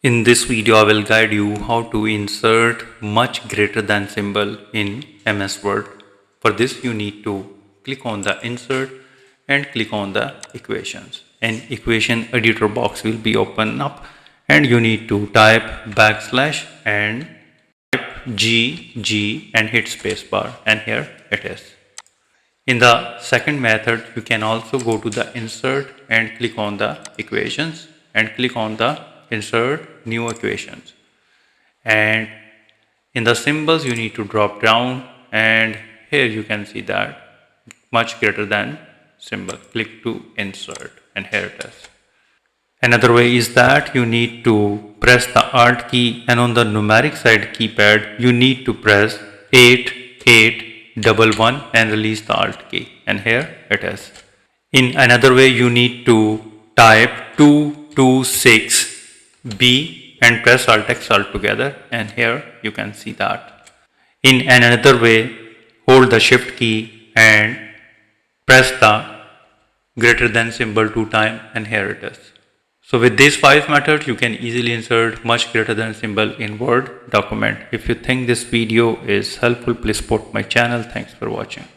In this video, I will guide you how to insert much greater than symbol in MS Word. For this, you need to click on the insert and click on the equations. An equation editor box will be open up and you need to type backslash and type G and hit spacebar, and here it is. In the second method, you can also go to the insert and click on the equations and click on the insert new equations. And in the symbols, you need to drop down, and here you can see that much greater than symbol. Click to insert, and here it is. Another way is that you need to press the Alt key, and on the numeric side keypad, you need to press 8811 and release the Alt key, and here it is. In another way, you need to type 226B and press Alt X Alt together, and here you can see that. In another way, hold the Shift key and press the greater than symbol 2 times, and here it is. So with these 5 methods, you can easily insert much greater than symbol in Word document. If you think this video is helpful, please support my channel. Thanks for watching.